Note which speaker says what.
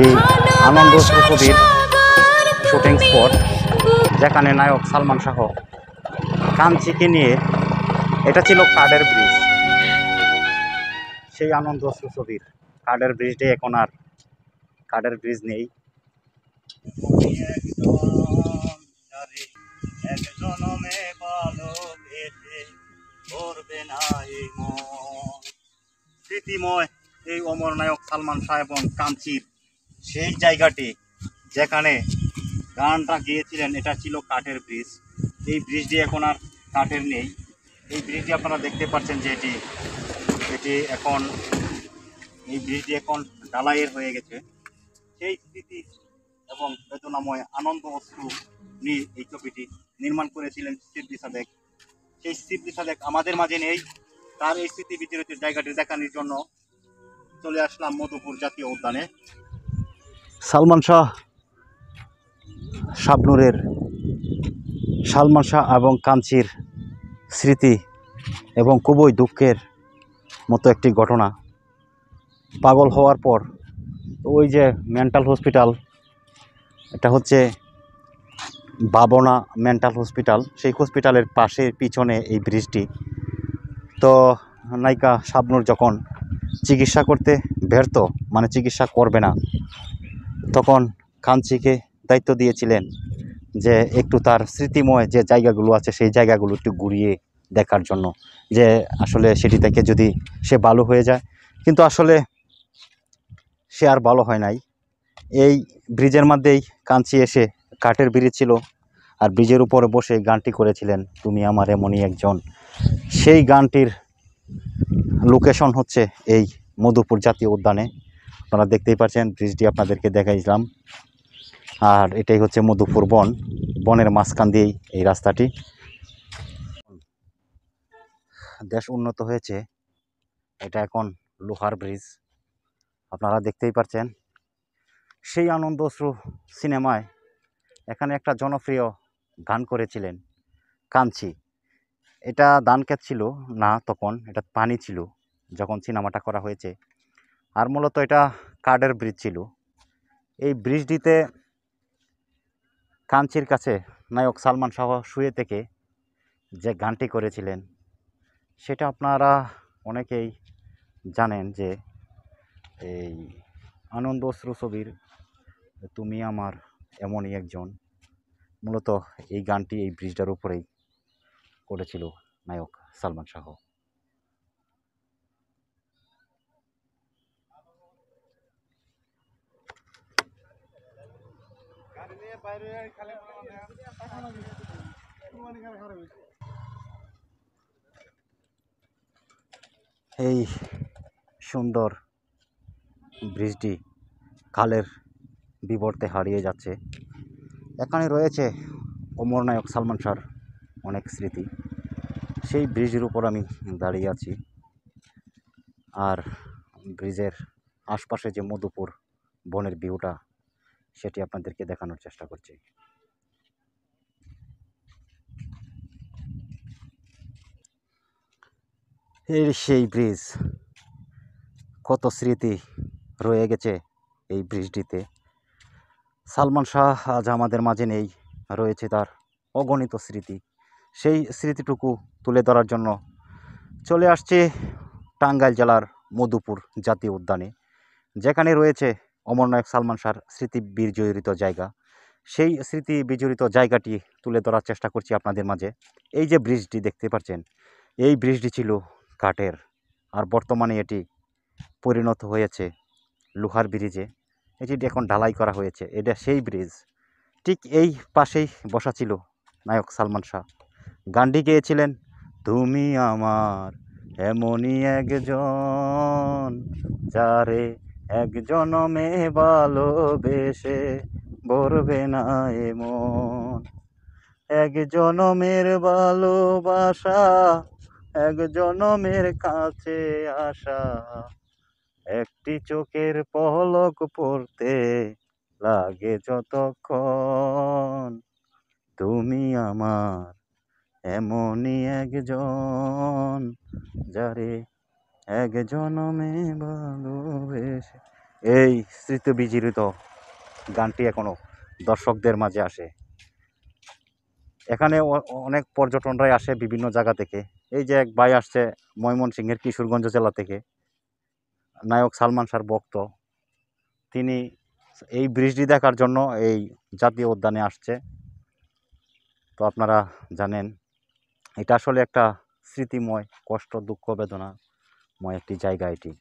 Speaker 1: একটি আনন্দ ছবির shooting spot, যেখানে নায়ক সালমান শাহ কাঞ্চিকে নিয়ে, এটা ছিল কাঠের ব্রিজ, সেই আনন্দ ছবির কাঠের ব্রিজটি এখন আর কাঠের ব্রিজ নেই। স্মৃতিময় এই অমর নায়ক সালমান শাহ এবং কাঞ্চির সেই জায়গাটি যেখানে গানটা গিয়েছিলেন, এটা ছিল কাঠের ব্রিজ। এই ব্রিজটি এখন আর কাঠের নেই। এই ব্রিজটি আপনারা দেখতে পাচ্ছেন যে এই ব্রিজটি এখন ঢালাইয়ের হয়ে গেছে। সেই স্মৃতি এবং বেদনাময় আনন্দ অশ্রু নিয়ে এই ছবিটি নির্মাণ করেছিলেন শিবলি সাদেক। সেই শিবলি সাদেক আমাদের মাঝে নেই, তার এই স্মৃতি বিচরিত জায়গাটি দেখানোর জন্য চলে আসলাম মধুপুর জাতীয় উদ্যানে। সালমান শাহ এবং কাঞ্চির স্মৃতি এবং খুবই দুঃখের মতো একটি ঘটনা। পাগল হওয়ার পর ওই যে মেন্টাল হসপিটাল, এটা হচ্ছে ভাবনা মেন্টাল হসপিটাল, সেই হসপিটালের পাশে পিছনে এই ব্রিজটি। তো নায়িকা শাবনূর যখন চিকিৎসা করতে ব্যর্থ, মানে চিকিৎসা করবে না, তখন কাঞ্চিকে দায়িত্ব দিয়েছিলেন যে একটু তার স্মৃতিময় যে জায়গাগুলো আছে সেই জায়গাগুলো একটু ঘুরিয়ে দেখার জন্য, যে আসলে সেটি থেকে যদি সে ভালো হয়ে যায়। কিন্তু আসলে সে আর ভালো হয় নাই। এই ব্রিজের মধ্যেই কাঞ্চি এসে, কাঠের ব্রিজ ছিল, আর ব্রিজের উপরে বসে গানটি করেছিলেন, তুমি আমার এমনই একজন। সেই গানটির লোকেশন হচ্ছে এই মধুপুর জাতীয় উদ্যানে। আপনারা দেখতেই পাচ্ছেন, ব্রিজটি আপনাদেরকে দেখাইলাম। আর এটাই হচ্ছে মধুপুর বনের মাঝখান দিয়েই এই রাস্তাটি। দেশ উন্নত হয়েছে, এটা এখন লোহার ব্রিজ, আপনারা দেখতেই পাচ্ছেন। সেই আনন্দ অশ্রু সিনেমায় এখানে একটা জনপ্রিয় গান করেছিলেন কাঞ্চি। এটা ধান ক্ষেত ছিল না, তখন এটা পানি ছিল যখন সিনেমাটা করা হয়েছে। আর মূলত এটা কাঠের ব্রিজ ছিল। এই ব্রিজটিতে কাঞ্চির কাছে নায়ক সালমান শাহ শুয়ে থেকে যে গানটি করেছিলেন, সেটা আপনারা অনেকেই জানেন যে এই আনন্দ অশ্রু ছবির তুমি আমার এমনই একজন। মূলত এই গানটি এই ব্রিজটার উপরেই করেছিল নায়ক সালমান শাহ। এই সুন্দর ব্রিজটি কালের বিবর্তে হারিয়ে যাচ্ছে। এখানে রয়েছে অমর নায়ক সালমান শাহর অনেক স্মৃতি। সেই ব্রিজের উপর আমি দাঁড়িয়ে আছি, আর ব্রিজের আশপাশে যে মধুপুর বনের ভিউটা, সেটি আপনাদেরকে দেখানোর চেষ্টা করছি। এই সেই ব্রিজ, কত স্মৃতি রয়ে গেছে এই ব্রিজটিতে। সালমান শাহ আজ আমাদের মাঝে নেই, রয়েছে তার অগণিত স্মৃতি। সেই স্মৃতিটুকু তুলে ধরার জন্য চলে আসছে টাঙ্গাইল জেলার মধুপুর জাতীয় উদ্যানে, যেখানে রয়েছে অমর নায়ক সালমান শাহর স্মৃতি বিজড়িত জায়গা। সেই স্মৃতি বিজড়িত জায়গাটি তুলে ধরার চেষ্টা করছি আপনাদের মাঝে। এই যে ব্রিজটি দেখতে পাচ্ছেন, এই ব্রিজটি ছিল কাঠের, আর বর্তমানে এটি পরিণত হয়েছে লোহার ব্রিজে। এটি এখন ঢালাই করা হয়েছে, এটা সেই ব্রিজ। ঠিক এই পাশেই বসা ছিল নায়ক সালমান শাহ, গানটি গেয়েছিলেন, তুমি আমার এমনই একজন, যারে এক জনমে ভালোবেসে ভরবে না এমন। এক জনমের ভালোবাসা, এক জনমের কাছে আসা, একটি চোখের পলক পড়তে লাগে যতক্ষণ, তুমি আমার এমনই একজন, যারে এক জনমে ভালোবেসে। এই স্মৃতিবিজড়িত গানটি এখনও দর্শকদের মাঝে আসে। এখানে অনেক পর্যটনরাই আসে বিভিন্ন জায়গা থেকে। এই যে এক ভাই আসছে ময়মনসিংহের কিশোরগঞ্জ জেলা থেকে, নায়ক সালমান শাহর ভক্ত। তিনি এই ব্রিজটি দেখার জন্য এই জাতীয় উদ্যানে আসছে। তো আপনারা জানেন এটা আসলে একটা স্মৃতিময়, কষ্ট, দুঃখ, বেদনাময় একটি জায়গা এটি।